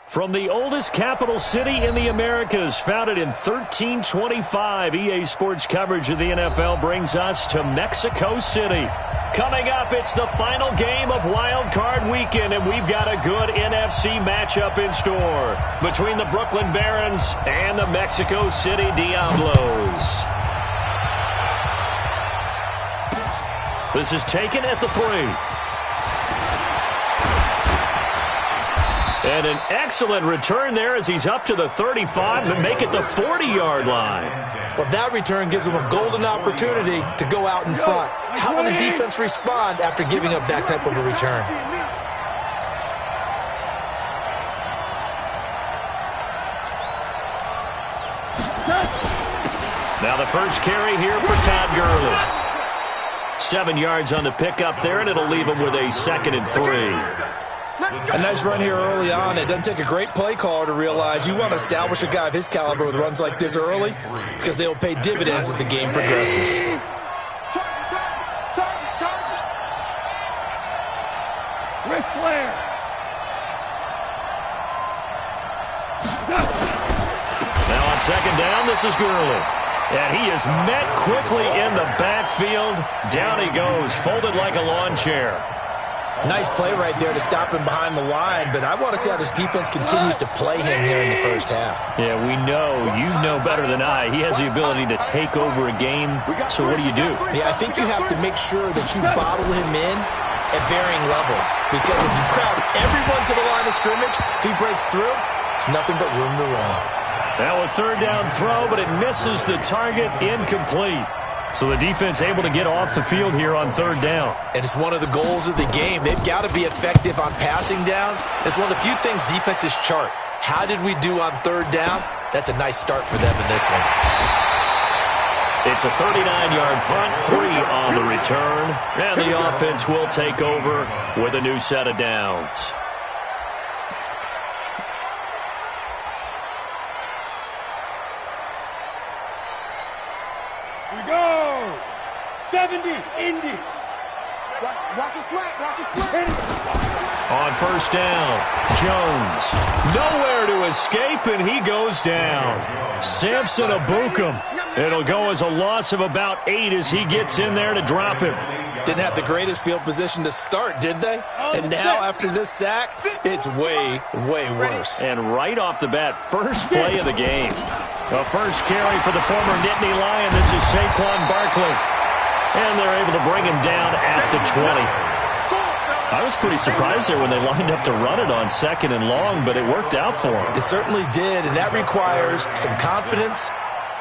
From the oldest capital city in the Americas, founded in 1325, EA Sports coverage of the NFL brings us to Mexico City. Coming up, it's the final game of Wild Card Weekend, and we've got a good NFC matchup in store between the Brooklyn Barons and the Mexico City Diablos. This is taken at the 3. And an excellent return there as he's up to the 35 and make it the 40-yard line. Well, that return gives him a golden opportunity to go out in front. How will the defense respond after giving up that type of a return? Now the first carry here for Todd Gurley. 7 yards on the pickup there, and it'll leave him with a 2nd and 3. A nice run here early on. It doesn't take a great play caller to realize you want to establish a guy of his caliber with runs like this early because they will pay dividends as the game progresses. Ric Flair. Now on 2nd down, this is Gurley. And he is met quickly in the backfield. Down he goes, folded like a lawn chair. Nice play right there to stop him behind the line, but I want to see how this defense continues to play him here in the first half. Yeah, we know. You know better than I. He has the ability to take over a game, so what do you do? Yeah, I think you have to make sure that you bottle him in at varying levels, because if you crowd everyone to the line of scrimmage, if he breaks through, there's nothing but room to run. Now a 3rd down throw, but it misses the target, incomplete. So the defense able to get off the field here on 3rd down. And it's one of the goals of the game. They've got to be effective on passing downs. It's one of the few things defenses chart. How did we do on 3rd down? That's a nice start for them in this one. It's a 39-yard punt, 3 on the return. And the offense will take over with a new set of downs. We go. 70, Indy. Watch it slant, watch it slant. On 1st down, Jones. Nowhere to escape, and he goes down. Samson Abukum. It'll go as a loss of about 8 as he gets in there to drop him. Didn't have the greatest field position to start, did they? And now, after this sack, it's way, way worse. And right off the bat, first play of the game. The first carry for the former Nittany Lion. This is Saquon Barkley. And they're able to bring him down at the 20. I was pretty surprised there when they lined up to run it on 2nd and long, but it worked out for him. It certainly did, and that requires some confidence,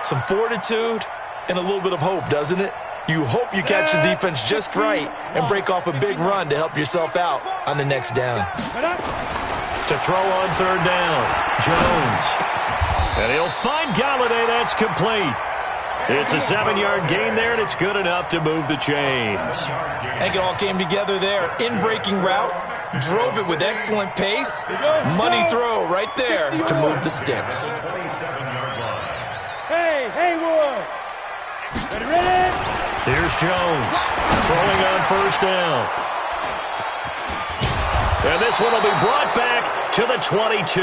some fortitude, and a little bit of hope, doesn't it? You hope you catch the defense just right and break off a big run to help yourself out on the next down. To throw on 3rd down, Jones. And he'll find Galladay. That's complete. It's a 7-yard gain there, and it's good enough to move the chains. I think it all came together there. In-breaking route, drove it with excellent pace. Money throw right there to move the sticks. Hey, Haywood. Ready? Here's Jones throwing on 1st down. And this one will be brought back to the 22.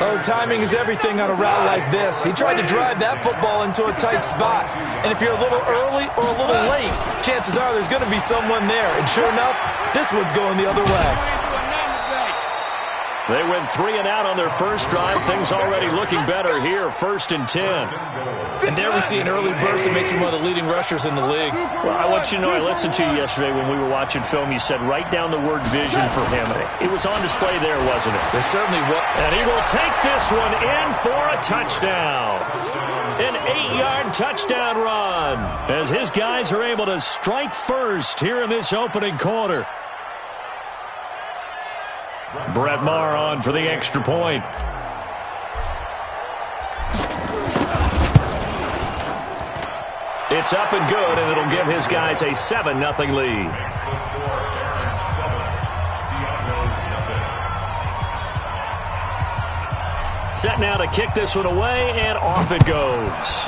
Oh, timing is everything on a route like this. He tried to drive that football into a tight spot. And if you're a little early or a little late, chances are there's going to be someone there. And sure enough, this one's going the other way. They went 3 and out on their first drive. Things already looking better here, 1st and 10. And there we see an early burst that makes him one of the leading rushers in the league. Well, I want you to know, I listened to you yesterday when we were watching film. You said write down the word vision for him. It was on display there, wasn't it? It certainly was. And he will take this one in for a touchdown. An 8-yard touchdown run as his guys are able to strike first here in this opening quarter. Brett Maher on for the extra point. It's up and good, and it'll give his guys a 7-0 lead. Set now to kick this one away, and off it goes.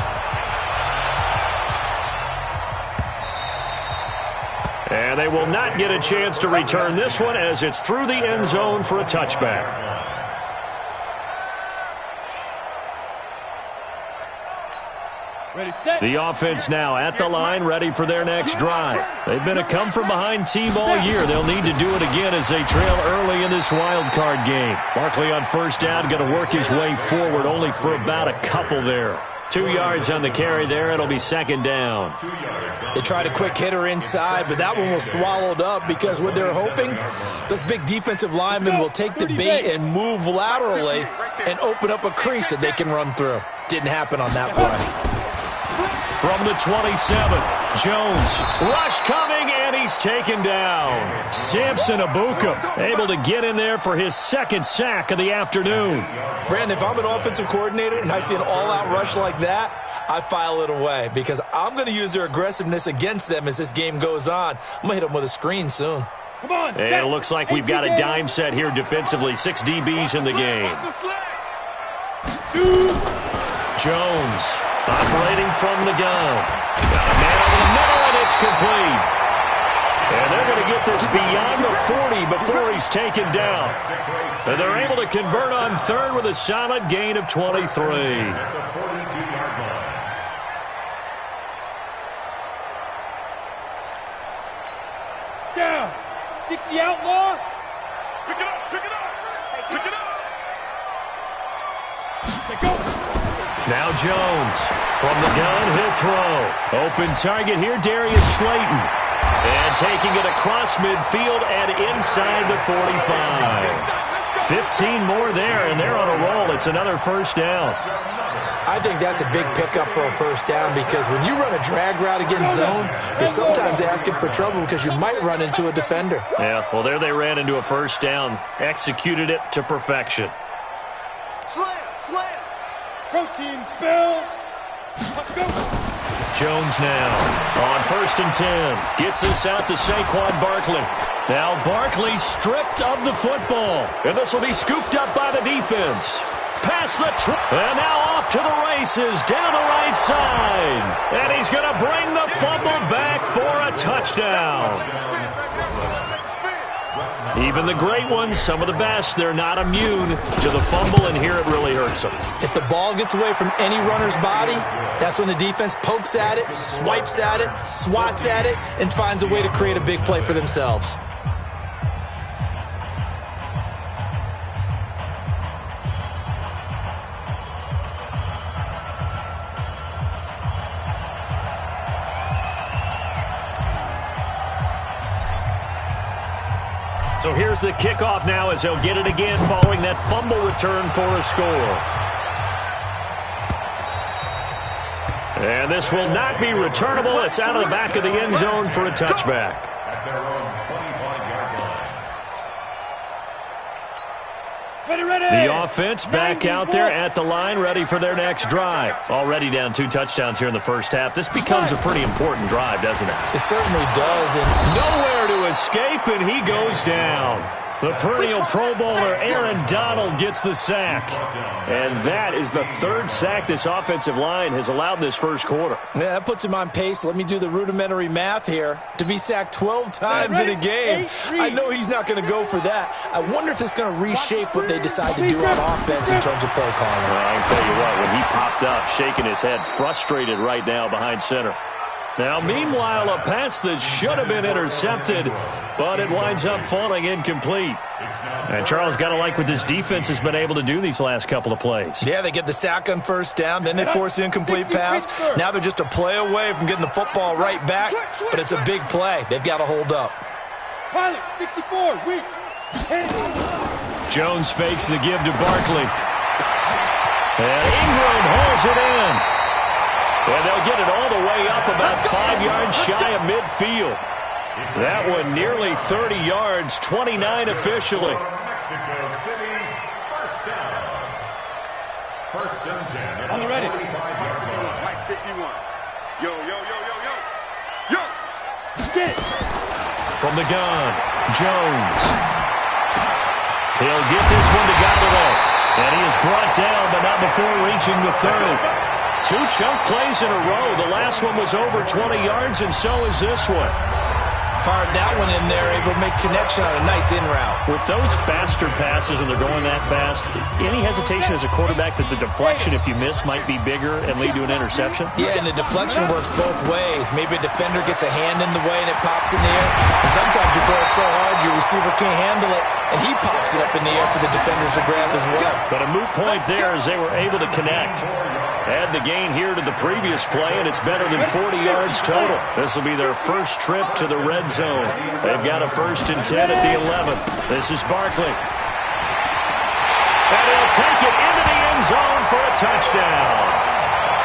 And they will not get a chance to return this one as it's through the end zone for a touchback. Ready, set. The offense now at the line, ready for their next drive. They've been a come-from-behind team all year. They'll need to do it again as they trail early in this wild card game. Barkley on first down, going to work his way forward, only for about a couple there. 2 yards on the carry there. It'll be second down. They tried a quick hitter inside, but that one was swallowed up because what they're hoping, this big defensive lineman will take the bait and move laterally and open up a crease that they can run through. Didn't happen on that play. From the 27, Jones, rush coming, and he's taken down. Samson Abuka able to get in there for his second sack of the afternoon. Brandon, if I'm an offensive coordinator and I see an all-out rush like that, I file it away because I'm going to use their aggressiveness against them as this game goes on. I'm going to hit them with a screen soon. Come on, and it looks like we've got a dime set here defensively. 6 DBs in the game. Jones operating from the gun. Got a man over the middle, and it's complete. And they're going to get this beyond the 40 before he's taken down. And they're able to convert on third with a solid gain of 23. Down. 60 outlaw. Pick it up, pick it up, pick it up. Say go. Now Jones from the gun, he'll throw. Open target here, Darius Slayton. And taking it across midfield and inside the 45. 15 more there, and they're on a roll. It's another first down. I think that's a big pickup for a first down because when you run a drag route against zone, you're sometimes asking for trouble because you might run into a defender. Yeah, well, there they ran into a first down. Executed it to perfection. Slam, slam. Protein spill. Let's go. Jones now on first and 10. Gets this out to Saquon Barkley. Now Barkley stripped of the football. And this will be scooped up by the defense. Past the and now off to the races down the right side. And he's going to bring the fumble back for a touchdown. Even the great ones, some of the best, they're not immune to the fumble, and here it really hurts them. If the ball gets away from any runner's body, that's when the defense pokes at it, swipes at it, swats at it, and finds a way to create a big play for themselves. So here's the kickoff now as they'll get it again following that fumble return for a score. And this will not be returnable. It's out of the back of the end zone for a touchback. The offense back out there at the line, ready for their next drive. Already down 2 touchdowns here in the first half. This becomes a pretty important drive, doesn't it? It certainly does. And nowhere to escape, and he goes down. The perennial Pro Bowler Aaron Donald gets the sack. And that is the 3rd sack this offensive line has allowed this first quarter. Yeah, that puts him on pace. Let me do the rudimentary math here. To be sacked 12 times in a game, I know he's not going to go for that. I wonder if it's going to reshape what they decide to do on offense in terms of play calling. Well, I can tell you what, when he popped up, shaking his head, frustrated right now behind center. Now, meanwhile, a pass that should have been intercepted, but it winds up falling incomplete. And Charles, got to like what this defense has been able to do these last couple of plays. Yeah, they get the sack on first down, then they force the incomplete pass. Now they're just a play away from getting the football right back, but it's a big play. They've got to hold up. Pilot, 64, weak. Jones fakes the give to Barkley. And Ingram hauls it in. And they'll get it all the way up about 5 yards shy of midfield. That one nearly 30 yards, 29 officially. Mexico City, first down. First and 10. On the ready. Like 51. Yo, yo, yo, yo, yo. Yo. Get it. From the gun, Jones. He'll get this one to Galladay. And he is brought down, but not before reaching the 30. 2 chunk plays in a row. The last one was over 20 yards, and so is this one. Fired that one in there, able to make connection on a nice in route. With those faster passes and they're going that fast, any hesitation as a quarterback that the deflection, if you miss, might be bigger and lead to an interception? Yeah, and the deflection works both ways. Maybe a defender gets a hand in the way and it pops in the air. And sometimes you throw it so hard your receiver can't handle it, and he pops it up in the air for the defenders to grab as well. But a moot point there as they were able to connect. Add the gain here to the previous play, and it's better than 40 yards total. This will be their first trip to the red zone. They've got a 1st and 10 at the 11. This is Barkley. And he'll take it into the end zone for a touchdown.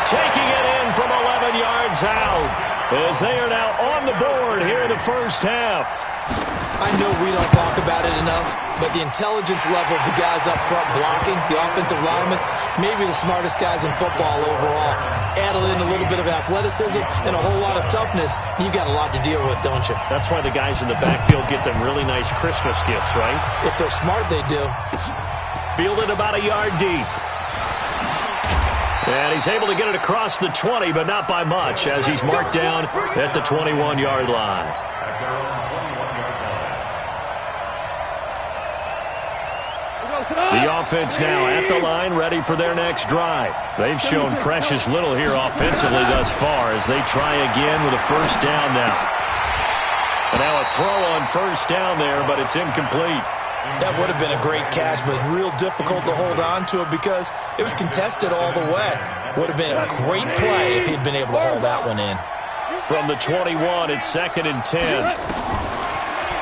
Taking it in from 11 yards out as they are now on the board here in the first half. I know we don't talk about it enough, but the intelligence level of the guys up front blocking, the offensive linemen, maybe the smartest guys in football overall. Add in a little bit of athleticism and a whole lot of toughness, you've got a lot to deal with, don't you? That's why the guys in the backfield get them really nice Christmas gifts, right? If they're smart, they do. Fielded about a yard deep. And he's able to get it across the 20, but not by much, as he's marked down at the 21-yard line. The offense now at the line, ready for their next drive. They've shown precious little here offensively thus far as they try again with a 1st down now. And now a throw on 1st down there, but it's incomplete. That would have been a great catch, but it's real difficult to hold on to it because it was contested all the way. Would have been a great play if he'd been able to hold that one in. From the 21, it's 2nd and 10.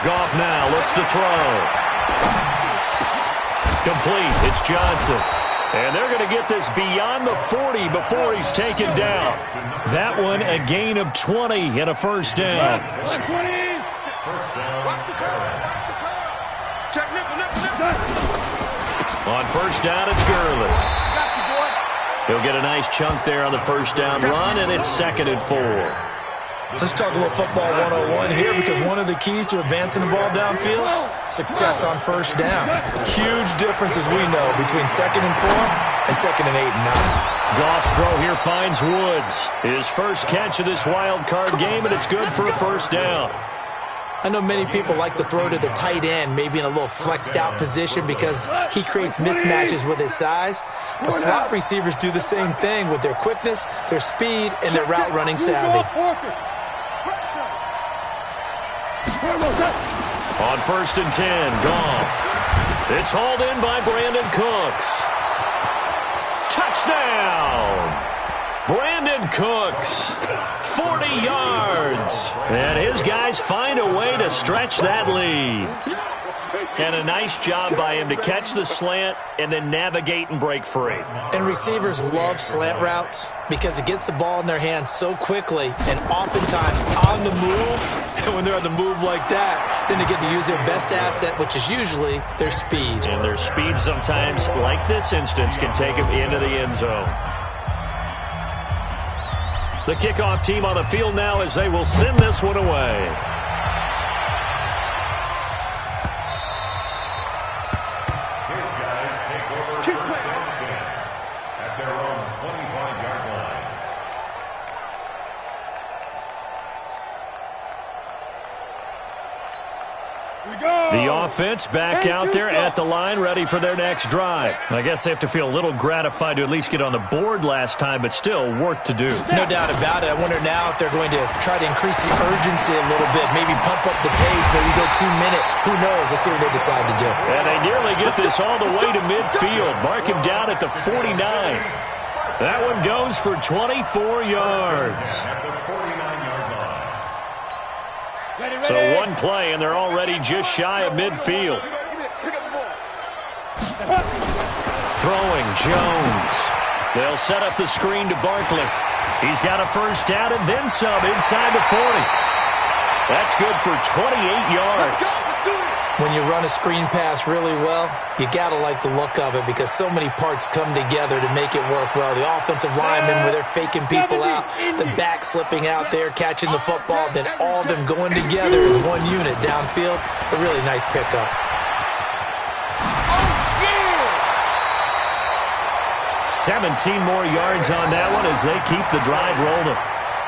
Goff now looks to throw. Complete. It's Johnson. And they're going to get this beyond the 40 before he's taken down. That one a gain of 20 and a 1st down. On 1st down, it's Gurley. He'll get a nice chunk there on the 1st down run, and it's 2nd and 4. Let's talk a little football 101 here because one of the keys to advancing the ball downfield, success on 1st down. Huge difference, as we know, between 2nd and 4 and 2nd and 8 and 9. Goff's throw here finds Woods. His first catch of this wild card game, and it's good for a 1st down. I know many people like to throw to the tight end, maybe in a little flexed out position because he creates mismatches with his size. But slot receivers do the same thing with their quickness, their speed, and their route running savvy. On 1st and 10, Goff. It's hauled in by Brandon Cooks. Touchdown! Brandon Cooks, 40 yards. And his guys find a way to stretch that lead. And a nice job by him to catch the slant and then navigate and break free. And receivers love slant routes because it gets the ball in their hands so quickly and oftentimes on the move. And when they're on the move like that, then they get to use their best asset, which is usually their speed. And their speed sometimes, like this instance, can take them into the end zone. The kickoff team on the field now as they will send this one away. The offense back out there at the line, ready for their next drive. I guess they have to feel a little gratified to at least get on the board last time, but still work to do. No doubt about it. I wonder now if they're going to try to increase the urgency a little bit, maybe pump up the pace, maybe go 2 minute. Who knows? Let's see what they decide to do. And they nearly get this all the way to midfield. Mark him down at the 49. That one goes for 24 yards. So one play, and they're already just shy of midfield. Throwing, Jones. They'll set up the screen to Barkley. He's got a 1st down and then some inside the 40. That's good for 28 yards. When you run a screen pass really well, you got to like the look of it because so many parts come together to make it work well. The offensive linemen, where they're faking people out, the back slipping out there, catching the football, then all of them going together as one unit downfield. A really nice pickup. 17 more yards on that one as they keep the drive rolling.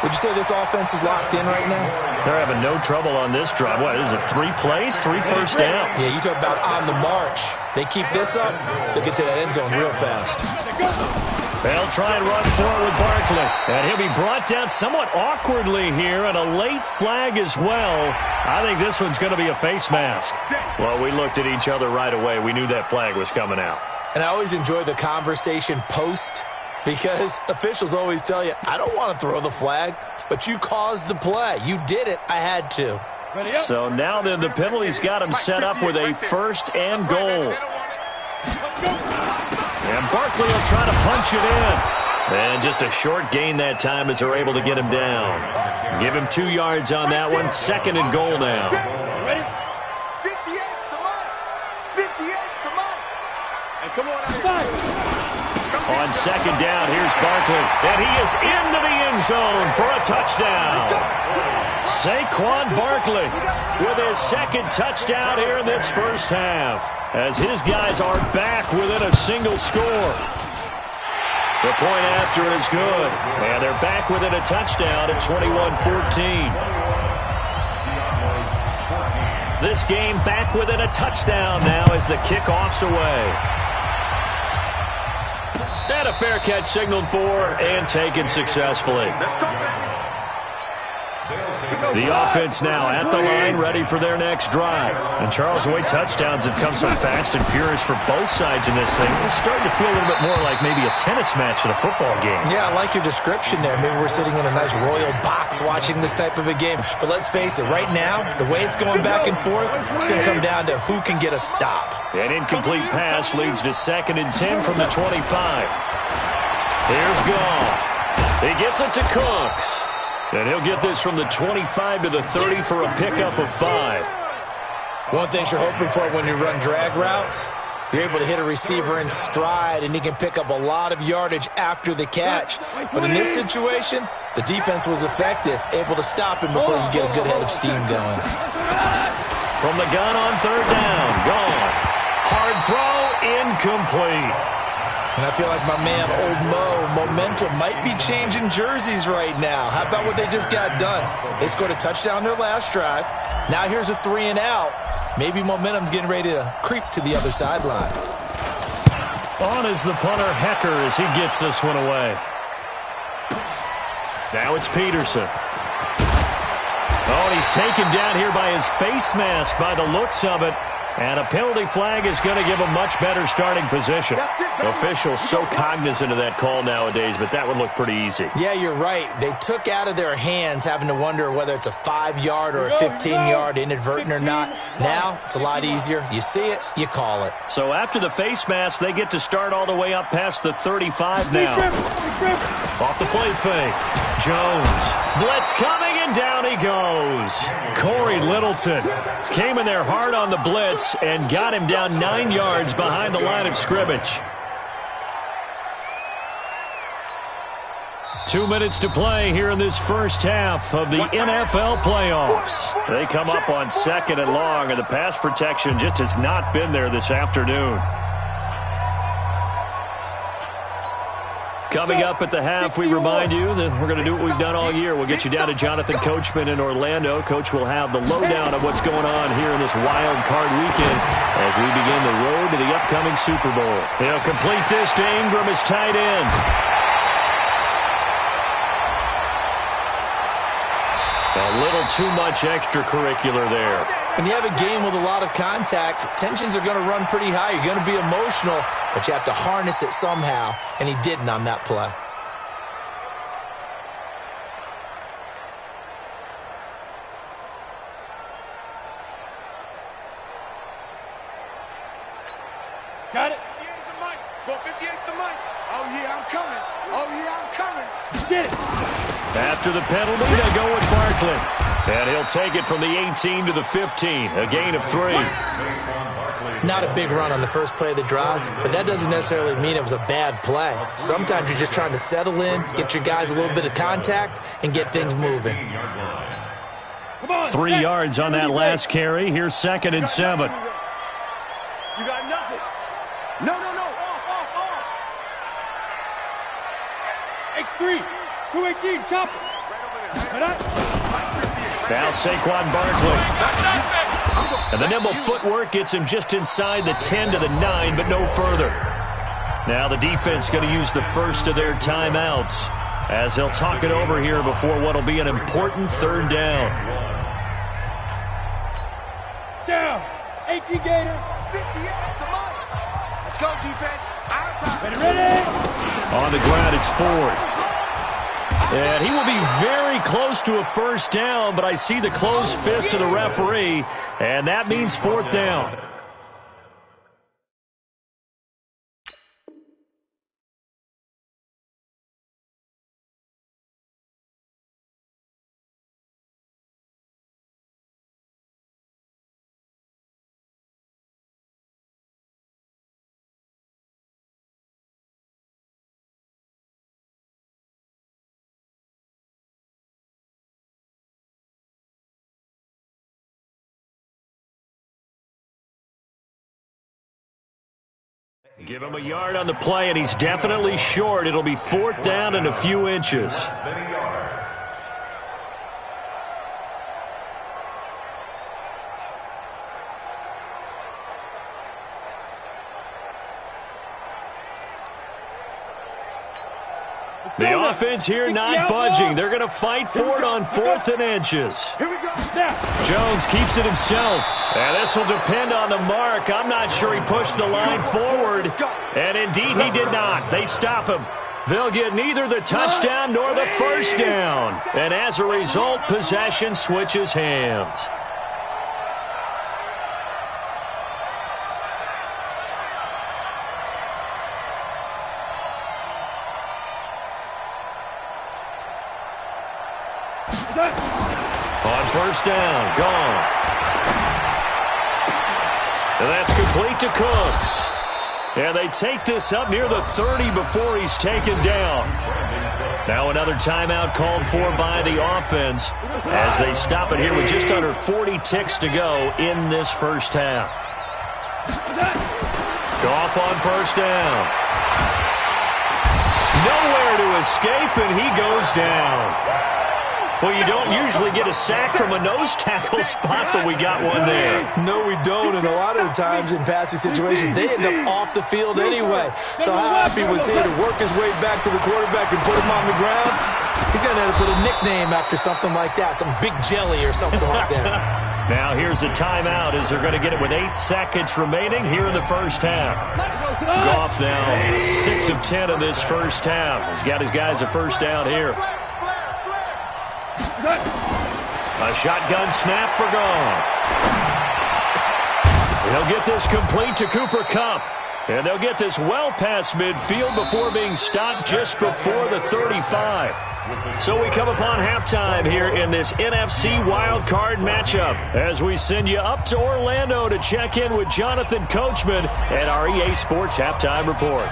Would you say this offense is locked in right now? They're having no trouble on this drive. What, is it 3 plays, 3 first downs? Yeah, you talk about on the march. They keep this up, they'll get to the end zone real fast. They'll try and run forward with Barkley. And he'll be brought down somewhat awkwardly here, and a late flag as well. I think this one's going to be a face mask. Well, we looked at each other right away. We knew that flag was coming out. And I always enjoy the conversation post, because officials always tell you, I don't want to throw the flag, but you caused the play. You did it. I had to. So now then, the penalty's got him set up with a first and goal. And Barkley will try to punch it in. And just a short gain that time as they're able to get him down. Give him 2 yards on that one. Second and goal now. Ready? 58's the mark. 58's the mark. And come on, five. On second down, here's Barkley. And he is into the end zone for a touchdown. Saquon Barkley with his second touchdown here in this first half, as his guys are back within a single score. The point after is good, and they're back within a touchdown at 21-14. This game back within a touchdown now as the kickoff's away. And a fair catch signaled for and taken successfully. The offense now at the line, ready for their next drive. And Charles, the way touchdowns have come so fast and furious for both sides in this thing, it's starting to feel a little bit more like maybe a tennis match in a football game. Yeah, I like your description there. Maybe we're sitting in a nice royal box watching this type of a game. But let's face it, right now, the way it's going back and forth, it's going to come down to who can get a stop. An incomplete pass leads to 2nd and 10 from the 25. Here's Goff. He gets it to Cooks. And he'll get this from the 25 to the 30 for a pickup of 5. One thing you're hoping for when you run drag routes, you're able to hit a receiver in stride, and he can pick up a lot of yardage after the catch. But in this situation, the defense was effective, able to stop him before you get a good head of steam going. From the gun on 3rd down, Goff. Hard throw, incomplete. And I feel like my man, Old Mo, momentum might be changing jerseys right now. How about what they just got done? They scored a touchdown their last drive. Now here's a 3 and out. Maybe momentum's getting ready to creep to the other sideline. On is the punter, Hecker, as he gets this one away. Now it's Peterson. Oh, and he's taken down here by his face mask by the looks of it. And a penalty flag is going to give a much better starting position. Officials so cognizant of that call nowadays, but that would look pretty easy. Yeah, you're right. They took out of their hands having to wonder whether it's a 5-yard or a 15-yard, inadvertent or not. Now, it's a lot easier. You see it, you call it. So after the face mask, they get to start all the way up past the 35 now. Off the play fake. Jones. Blitz coming, and down he goes. Corey Littleton came in there hard on the blitz and got him down 9 yards behind the line of scrimmage. 2 minutes to play here in this first half of the NFL playoffs. They come up on 2nd and long, and the pass protection just has not been there this afternoon. Coming up at the half, we remind you that we're going to do what we've done all year. We'll get you down to Jonathan Coachman in Orlando. Coach will have the lowdown of what's going on here in this wild card weekend as we begin the road to the upcoming Super Bowl. He'll complete this to Ingram as tight end. A little too much extracurricular there. When you have a game with a lot of contact, tensions are going to run pretty high. You're going to be emotional, but you have to harness it somehow, and he didn't on that play. Got it. 58's the mic. Go 58's the mic. Oh, yeah, I'm coming. Oh, yeah, I'm coming. Get it. After the penalty, they go with Barkley. And he'll take it from the 18 to the 15, a gain of 3. Not a big run on the first play of the drive, but that doesn't necessarily mean it was a bad play. Sometimes you're just trying to settle in, get your guys a little bit of contact, and get things moving. 3 yards on that last carry. Here's 2nd and 7. You got nothing. No. Off. X3. 218. Chopper. Right over Now Saquon Barkley. And the nimble footwork gets him just inside the 10 to the 9, but no further. Now the defense going to use the first of their timeouts as they'll talk it over here before what will be an important third down. Down. 18 Gator. 58, come on. Let's go, defense. Our time. Ready. On the ground, it's Ford. And he will be very close to a first down, but I see the closed fist of the referee, and that means fourth down. Give him a yard on the play, and he's definitely short. It'll be fourth down and a few inches. The offense here not budging. They're going to fight for it on 4th and inches. Here we go. Now. Jones keeps it himself. And this will depend on the mark. I'm not sure he pushed the line forward. And indeed he did not. They stop him. They'll get neither the touchdown nor the first down. And as a result, possession switches hands. On first down, gone. And that's complete to Cooks. And they take this up near the 30 before he's taken down. Now another timeout called for by the offense as they stop it here with just under 40 ticks to go in this first half. Goff on first down. Nowhere to escape, and he goes down. Well, you don't usually get a sack from a nose tackle spot, but we got one there. No, we don't, and a lot of the times in passing situations, they end up off the field anyway. So how happy was he to work his way back to the quarterback and put him on the ground? He's going to end up with a nickname after something like that, some Big Jelly or something like that. Now here's a timeout as they're going to get it with 8 seconds remaining here in the first half. Goff now 6 of 10 in this first half. He's got his guys a first down here. A shotgun snap for Goff. He'll get this complete to Cooper Kupp. And they'll get this well past midfield before being stopped just before the 35. So we come upon halftime here in this NFC wildcard matchup as we send you up to Orlando to check in with Jonathan Coachman at our EA Sports Halftime Report.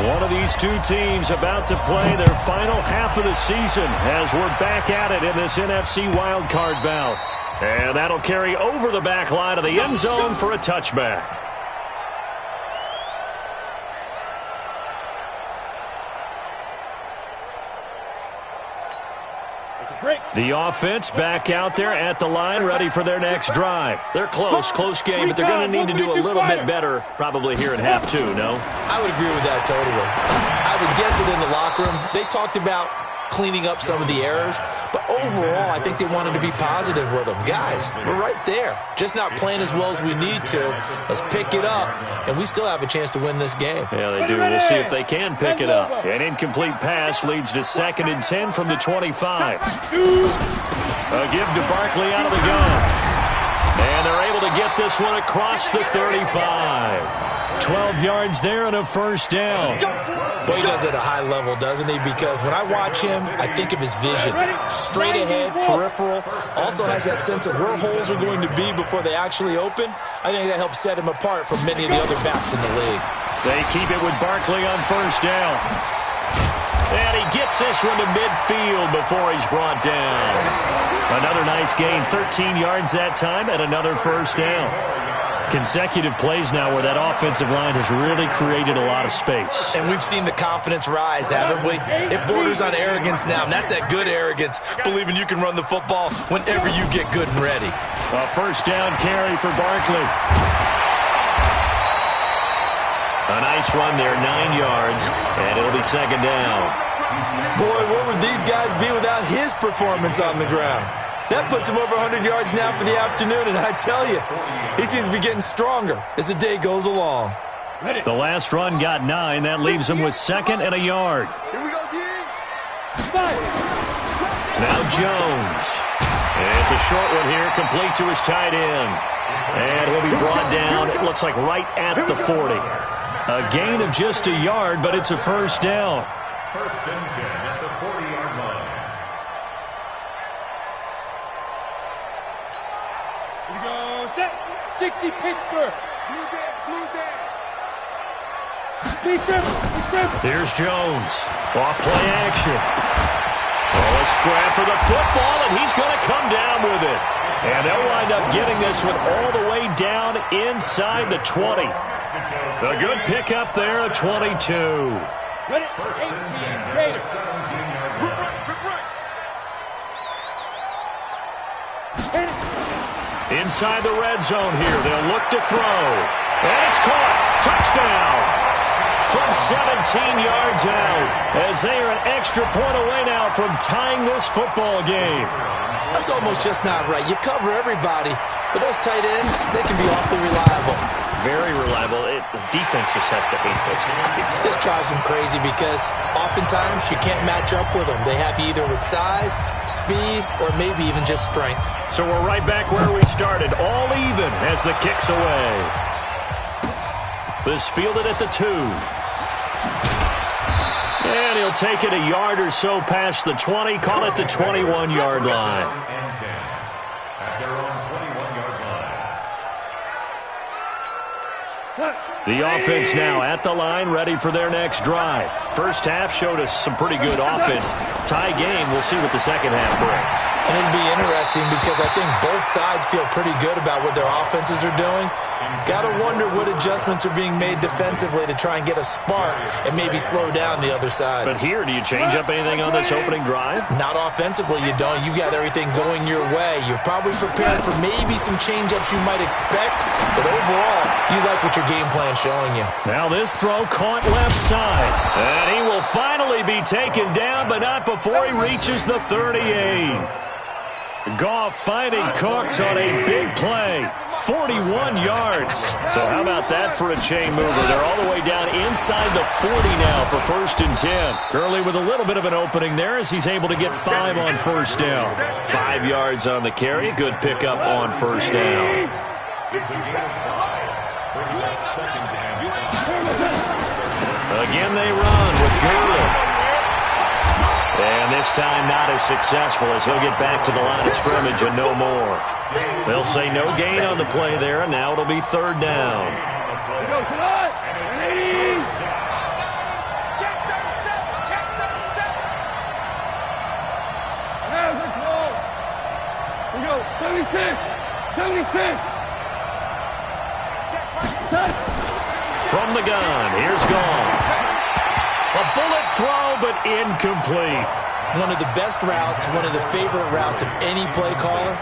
One of these two teams about to play their final half of the season as we're back at it in this NFC wildcard bout. And that'll carry over the back line of the end zone for a touchback. The offense back out there at the line, ready for their next drive. They're close game, but they're going to need to do a little bit better probably here in half two, no? I would agree with that totally. I would guess it in the locker room. They talked about cleaning up some of the errors, but overall, I think they wanted to be positive with them. Guys, we're right there. Just not playing as well as we need to. Let's pick it up, and we still have a chance to win this game. Yeah, they do. We'll see if they can pick it up. An incomplete pass leads to 2nd and 10 from the 25. A give to Barkley out of the gun. And they're able to get this one across the 35. 12 yards there and a first down. Boy, he does it at a high level, doesn't he? Because when I watch him, I think of his vision. Straight ahead, peripheral. Also has that sense of where holes are going to be before they actually open. I think that helps set him apart from many of the other backs in the league. They keep it with Barkley on first down. And he gets this one to midfield before he's brought down. Another nice gain, 13 yards that time, and another first down. Consecutive plays now where that offensive line has really created a lot of space. And we've seen the confidence rise, haven't we? It borders on arrogance now, and that's that good arrogance, believing you can run the football whenever you get good and ready. A first down carry for Barkley. A nice run there, 9 yards, and it'll be second down. Boy, where would these guys be without his performance on the ground? That puts him over 100 yards now for the afternoon, and I tell you, he seems to be getting stronger as the day goes along. The last run got 9. That leaves him with 2nd and a yard. Here we go, D. Now Jones. It's a short one here, complete to his tight end. And he'll be brought down, it looks like right at the 40. A gain of just a yard, but it's a first down. First and 10 at the 40-yard line. Here we go. Set. 60 Pittsburgh. Blue down, blue down. Here's Jones. Off play action. Oh, a scrap for the football, and he's going to come down with it. And they'll wind up getting this one all the way down inside the 20. A good pickup there, a 22. Ready? 18 Gators. 17-yard line. Inside the red zone here. They'll look to throw. And it's caught. Touchdown. From 17 yards out. As they are an extra point away now from tying this football game. That's almost just not right. You cover everybody, but those tight ends, they can be awfully reliable. Very reliable. The defense just has to hate those guys. It just drives them crazy because oftentimes you can't match up with them. They have you either with size, speed, or maybe even just strength. So we're right back where we started, all even as the kick's away. This fielded at the 2. And he'll take it a yard or so past the 20, call it the 21-yard line. And 10 at their own 21-yard line. The offense now at the line, ready for their next drive. First half showed us some pretty good offense. Tie game, we'll see what the second half brings. And it'll be interesting because I think both sides feel pretty good about what their offenses are doing. Got to wonder what adjustments are being made defensively to try and get a spark and maybe slow down the other side. But here, do you change up anything on this opening drive? Not offensively, you don't. You got everything going your way. You've probably prepared for maybe some change-ups you might expect, but overall, you like what your game plan's showing you. Now this throw caught left side. And he will finally be taken down, but not before he reaches the 38. Goff finding Cooks on a big play. 41 yards. So how about that for a chain mover? They're all the way down inside the 40 now for first and 10. Gurley with a little bit of an opening there as he's able to get 5 on first down. 5 yards on the carry. Good pickup on first down. It's a gain of 5. Brings up second and 5. Again they run with Gurley. And this time not as successful as he'll get back to the line of scrimmage and no more. They'll say no gain on the play there, and now it'll be third down. We go, 76. From the gun, here's Gone. A bullet throw, but incomplete. One of the best routes, one of the favorite routes of any play caller.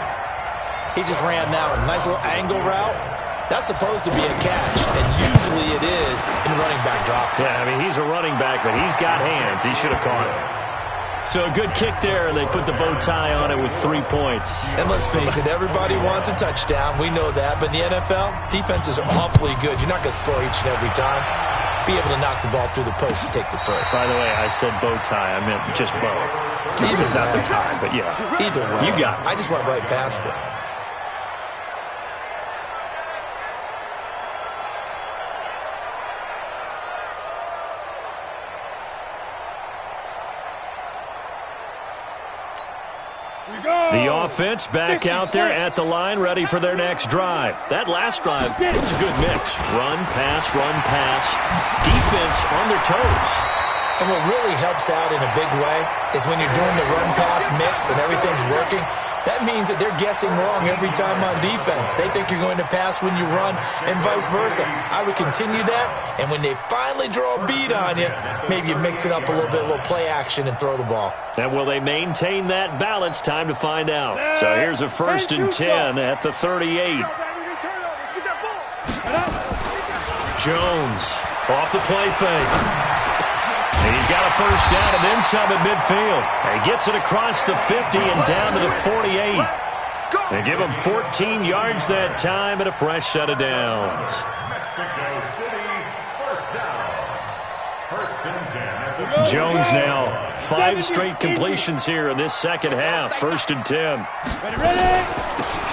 He just ran that one. Nice little angle route. That's supposed to be a catch, and usually it is in running back drop. Yeah, I mean, he's a running back, but he's got hands. He should have caught it. So a good kick there, and they put the bow tie on it with 3 points. And let's face it, everybody wants a touchdown. We know that. But in the NFL, defenses are awfully good. You're not going to score each and every time. Be able to knock the ball through the post and take the throw. By the way, I said bow tie. I meant just bow. Either not the tie, but yeah. Either way. You got it. I just went right past it. The offense back out there at the line, ready for their next drive. That last drive, it was a good mix. Run, pass, defense on their toes. And what really helps out in a big way is when you're doing the run-pass mix and everything's working, That means that they're guessing wrong every time on defense. They think you're going to pass when you run and vice versa. I would continue that, and when they finally draw a bead on you, maybe you mix it up a little play action and throw the ball. And will they maintain that balance? Time to find out. So here's a 1st and 10 at the 38. Jones off the play fake. And he's got a 1st down and then some at midfield. And he gets it across the 50 and down to the 48. They give him 14 yards that time and a fresh set of downs. Mexico City, 1st down. 1st and 10. Jones now 5 straight completions here in this second half. 1st and 10.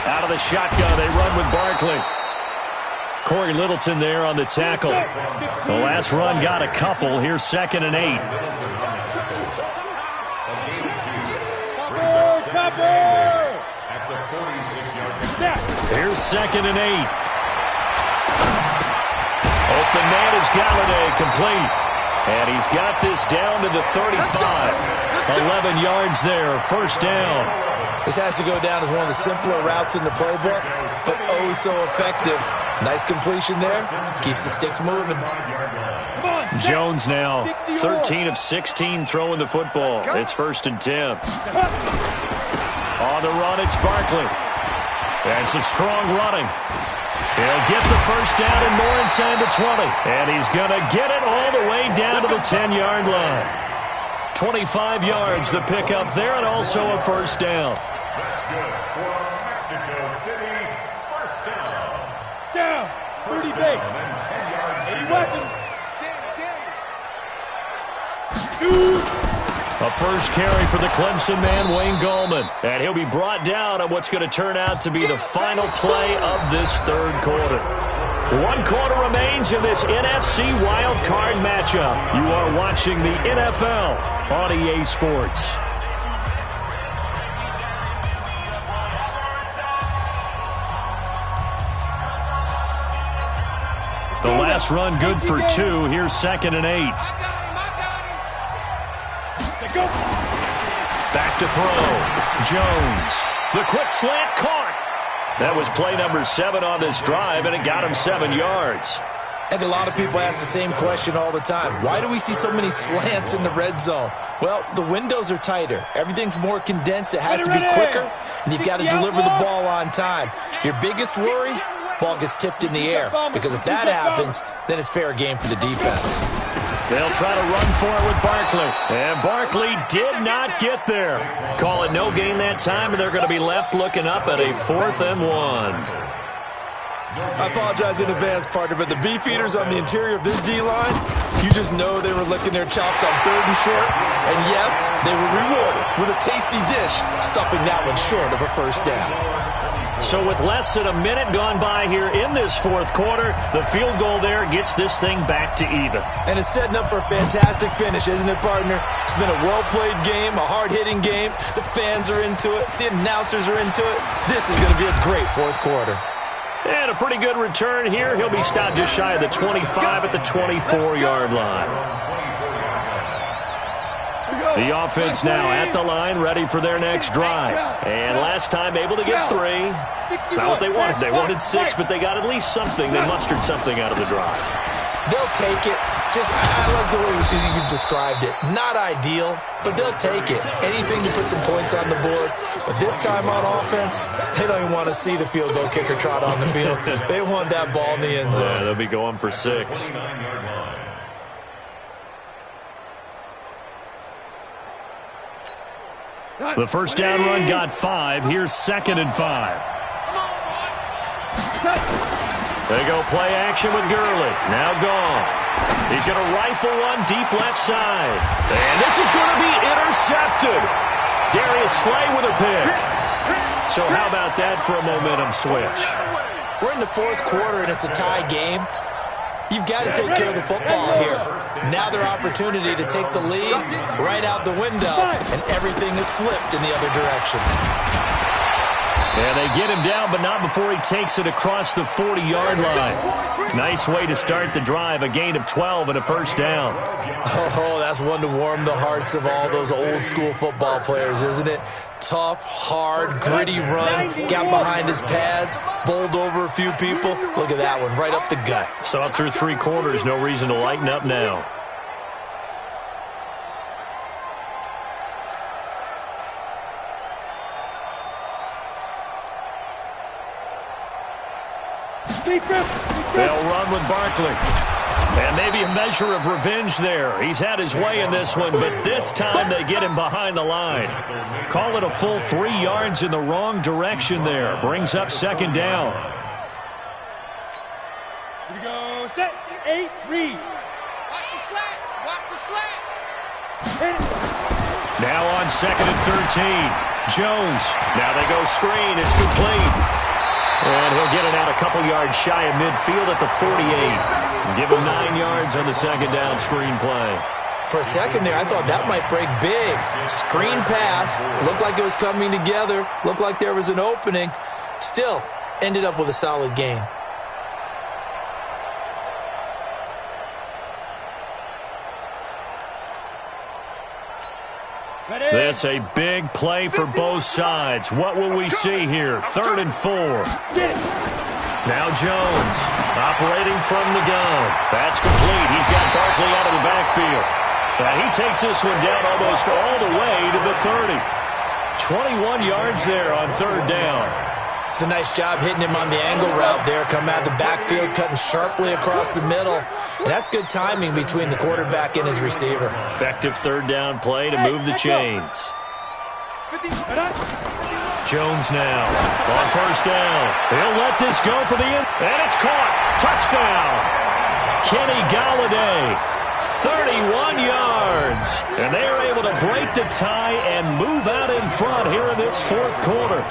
Out of the shotgun, they run with Barkley. Corey Littleton there on the tackle. The last run got a couple. Here's 2nd and 8. Here's 2nd and 8. Open man is Galladay, complete. And he's got this down to the 35. 11 yards there, 1st down. This has to go down as one of the simpler routes in the playbook, but oh so effective. Nice completion there. Keeps the sticks moving. Jones now 13 of 16 throwing the football. It's 1st and 10. On the run, it's Barkley. And some strong running. He'll get the 1st down and more inside the 20. And he's going to get it all the way down to the 10-yard line. 25 yards the pickup there and also a 1st down. That's good for Mexico City. 1st down. Down. 30 base. 10 yards. 80 weapons. Shoot. A 1st carry for the Clemson man, Wayne Gallman. And he'll be brought down on what's going to turn out to be the final play of this 3rd quarter. 1 quarter remains in this NFC Wild Card matchup. You are watching the NFL on EA Sports. The last run good for 2. Here's 2nd and 8. Back to throw. Jones. The quick slant caught. That was play number 7 on this drive, and it got him 7 yards. And a lot of people ask the same question all the time. Why do we see so many slants in the red zone? Well, the windows are tighter. Everything's more condensed. It has to be quicker, and you've got to deliver the ball on time. Your biggest worry? Ball gets tipped in the air, because if that happens, then it's fair game for the defense. They'll try to run for it with Barkley. And Barkley did not get there. Call it no gain that time, and they're going to be left looking up at a 4th and 1. I apologize in advance, partner, but the beefeaters on the interior of this D-line, you just know they were licking their chops on 3rd and short. And yes, they were rewarded with a tasty dish, stuffing that one short of a 1st down. So with less than a minute gone by here in this 4th quarter, the field goal there gets this thing back to even. And it's setting up for a fantastic finish, isn't it, partner? It's been a well-played game, a hard-hitting game. The fans are into it. The announcers are into it. This is going to be a great 4th quarter. And a pretty good return here. He'll be stopped just shy of the 25 at the 24-yard line. The offense now at the line, ready for their next drive. And last time able to get 3. It's not what they wanted. They wanted 6, but they got at least something. They mustered something out of the drive. They'll take it. I like the way you've described it. Not ideal, but they'll take it. Anything to put some points on the board. But this time on offense, they don't even want to see the field goal kicker trot on the field. They want that ball in the end zone. They'll be going for 6. The 1st down run got 5. Here's 2nd and 5. They go play action with Gurley. Now Goff. He's going to rifle one deep left side. And this is going to be intercepted. Darius Slay with a pick. So how about that for a momentum switch? We're in the 4th quarter, and it's a tie game. You've got to take care of the football here. Now their opportunity to take the lead right out the window, and everything is flipped in the other direction. And they get him down, but not before he takes it across the 40-yard line. Nice way to start the drive, a gain of 12 and a first down. Oh, that's one to warm the hearts of all those old-school football players, isn't it? Tough, hard, gritty run, got behind his pads, bowled over a few people. Look at that one, right up the gut. So up through 3 quarters, no reason to lighten up now. They'll run with Barkley. And maybe a measure of revenge there. He's had his way in this one, but this time they get him behind the line. Call it a full 3 yards in the wrong direction there. Brings up second down. Here we go. Set. 8, read. Watch the slats. Watch the slats. Now on second and 13. Jones. Now they go screen. It's complete. And he'll get it out a couple yards shy of midfield at the 48. Give him 9 yards on the second down screen play. For a second there, I thought that might break big. Screen pass. Looked like it was coming together. Looked like there was an opening. Still, ended up with a solid gain. This a big play for both sides. What will we see here? 3rd and 4. Now Jones operating from the gun. That's complete. He's got Barkley out of the backfield. He takes this one down almost all the way to the 30. 21 yards there on 3rd down. It's a nice job hitting him on the angle route there. Coming out of the backfield, cutting sharply across the middle. And that's good timing between the quarterback and his receiver. Effective 3rd down play to move the chains. Jones now on 1st down. He'll let this go for the end. And it's caught. Touchdown. Kenny Galladay. 31 yards. And they are able to break the tie and move out in front here in this 4th quarter.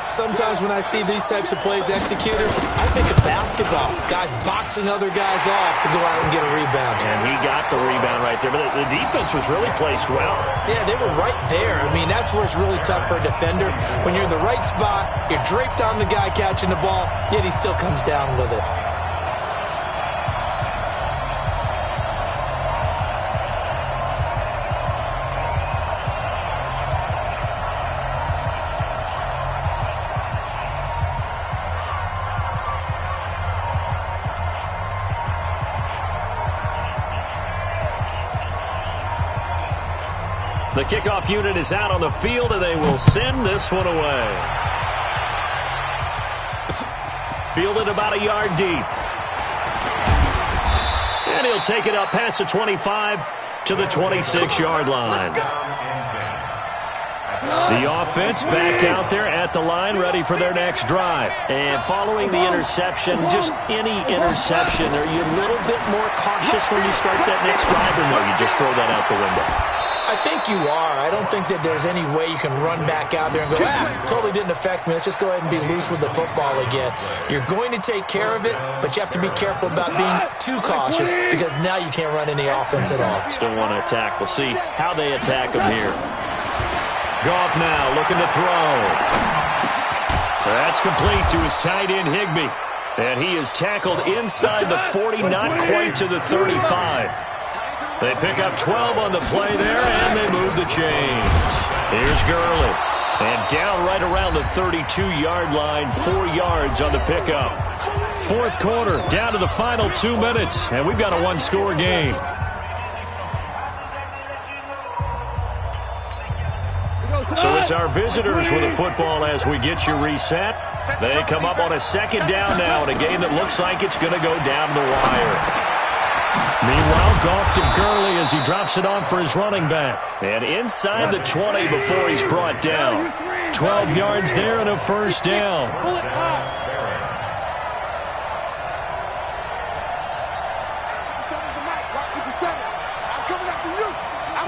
Sometimes when I see these types of plays executed, I think of basketball. Guys boxing other guys off to go out and get a rebound. And he got the rebound right there. But the defense was really placed well. Yeah, they were right there. I mean, that's where it's really tough for a defender. When you're in the right spot, you're draped on the guy catching the ball, yet he still comes down with it. The kickoff unit is out on the field, and they will send this one away. Fielded about a yard deep. And he'll take it up past the 25 to the 26-yard line. The offense back out there at the line, ready for their next drive. And following the interception, just any interception, are you a little bit more cautious when you start that next drive, or no, you just throw that out the window? I think you are. I don't think that there's any way you can run back out there and go, totally didn't affect me. Let's just go ahead and be loose with the football again. You're going to take care of it, but you have to be careful about being too cautious because now you can't run any offense at all. Still want to attack. We'll see how they attack him here. Goff now looking to throw. That's complete to his tight end, Higbee. And he is tackled inside the 40, not quite to the 35. They pick up 12 on the play there, and they move the chains. Here's Gurley. And down right around the 32-yard line, 4 yards on the pickup. 4th quarter, down to the final 2 minutes, and we've got a one-score game. So it's our visitors with the football as we get you reset. They come up on a 2nd down now in a game that looks like it's going to go down the wire. Meanwhile, Goff to Gurley as he drops it on for his running back. And inside the 20 before he's brought down. 12 yards there and a first down.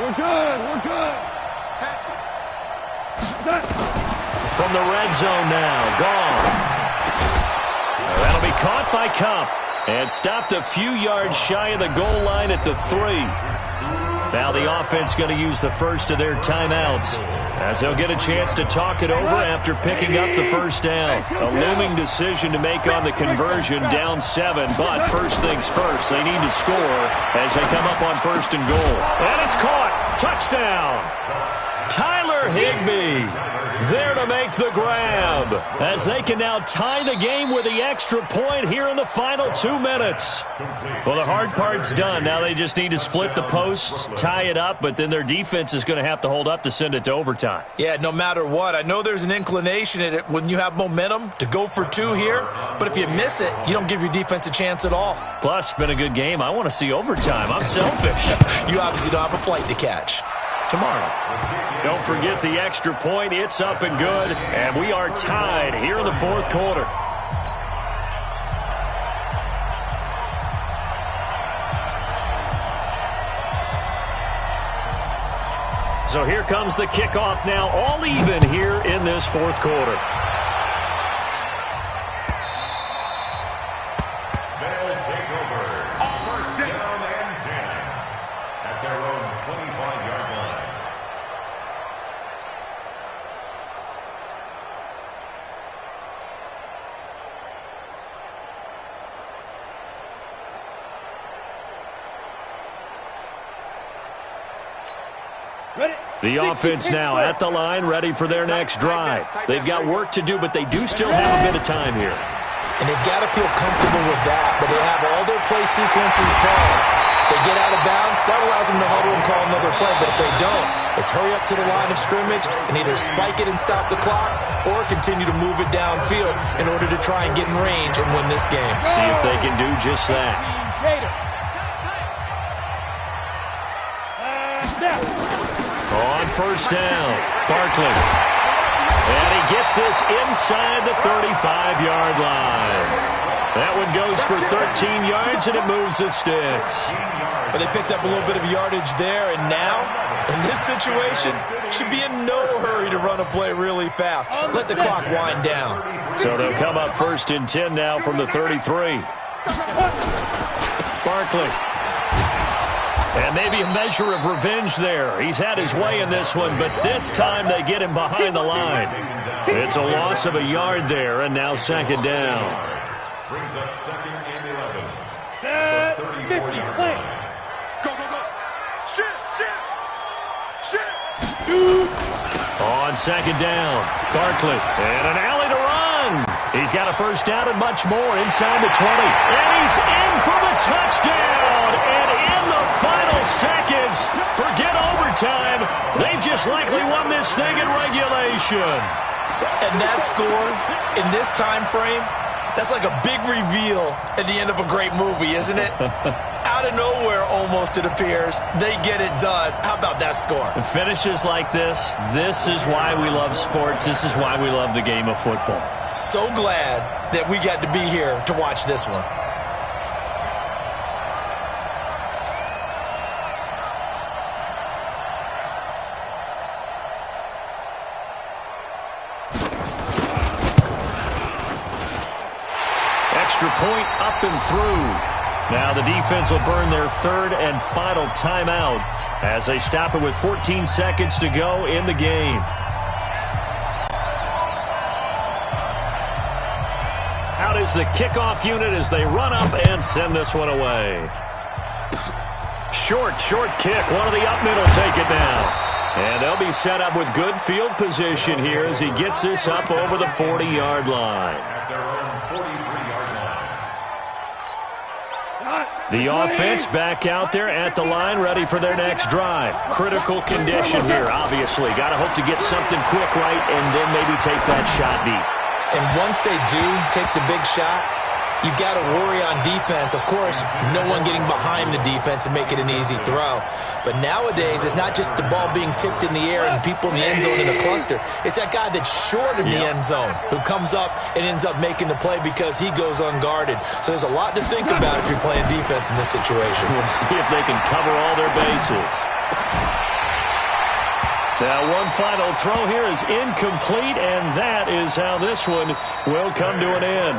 We're good. We're good. From the red zone now, Goff. That'll be caught by Kupp. And stopped a few yards shy of the goal line at the 3. Now the offense going to use the first of their timeouts as they'll get a chance to talk it over after picking up the first down. A looming decision to make on the conversion, down 7. But first things first, they need to score as they come up on first and goal. And it's caught. Touchdown. Tyler Higbee there to make the grab as they can now tie the game with the extra point here in the final 2 minutes. Well, the hard part's done. Now they just need to split the posts, tie it up, but then their defense is going to have to hold up to send it to overtime. Yeah, no matter what. I know there's an inclination in it when you have momentum to go for 2 here, but if you miss it, you don't give your defense a chance at all. Plus, been a good game. I want to see overtime. I'm selfish. You obviously don't have a flight to catch. Tomorrow. Don't forget the extra point. It's up and good. And we are tied here in the fourth quarter. So here comes the kickoff now, all even here in this fourth quarter. They'll take over. First down and 10 at their own 25-yard line. The offense now at the line, ready for their next drive. They've got work to do, but they do still have a bit of time here. And they've got to feel comfortable with that, but they have all their play sequences called. If they get out of bounds, that allows them to huddle and call another play, but if they don't, it's hurry up to the line of scrimmage and either spike it and stop the clock or continue to move it downfield in order to try and get in range and win this game. See if they can do just that. On first down, Barkley. And he gets this inside the 35-yard line. That one goes for 13 yards, and it moves the sticks. But they picked up a little bit of yardage there, and now, in this situation, should be in no hurry to run a play really fast. Let the clock wind down. So they'll come up first and 10 now from the 33. Barkley. And maybe a measure of revenge there. He's had his way in this one, but this time they get him behind the line. It's a loss of a yard there, and now second down. Brings up second and 11. Set 50, play. Go, go, go. Shit. On second down, Barkley. And an alley to run. He's got a first down and much more inside the 20. And he's in for the touchdown. And in the final seconds, forget overtime. They just likely won this thing in regulation. And that score, in this time frame, that's like a big reveal at the end of a great movie, isn't it? Out of nowhere, almost, it appears. They get it done. How about that score? Finishes like this is why we love sports. This is why we love the game of football. So glad that we got to be here to watch this one. Extra point up and through. Now the defense will burn their third and final timeout as they stop it with 14 seconds to go in the game. Out is the kickoff unit as they run up and send this one away. Short kick. One of the up middle take it down. And they'll be set up with good field position here as he gets this up over the 40-yard line. At their own 43-yard line. The offense back out there at the line, ready for their next drive. Critical condition here, obviously. Got to hope to get something quick right and then maybe take that shot deep. And once they do take the big shot, you've got to worry on defense. Of course, no one getting behind the defense and make it an easy throw. But nowadays, it's not just the ball being tipped in the air and people in the end zone in a cluster. It's that guy that's short of the end zone who comes up and ends up making the play because he goes unguarded. So there's a lot to think about if you're playing defense in this situation. We'll see if they can cover all their bases. Now, one final throw here is incomplete, and that is how this one will come to an end.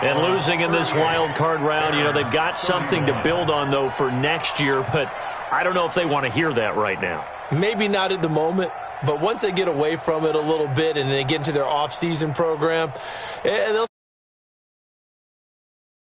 And losing in this wild card round, you know, they've got something to build on, though, for next year, but I don't know if they want to hear that right now. Maybe not at the moment, but once they get away from it a little bit and they get into their off-season program, they'll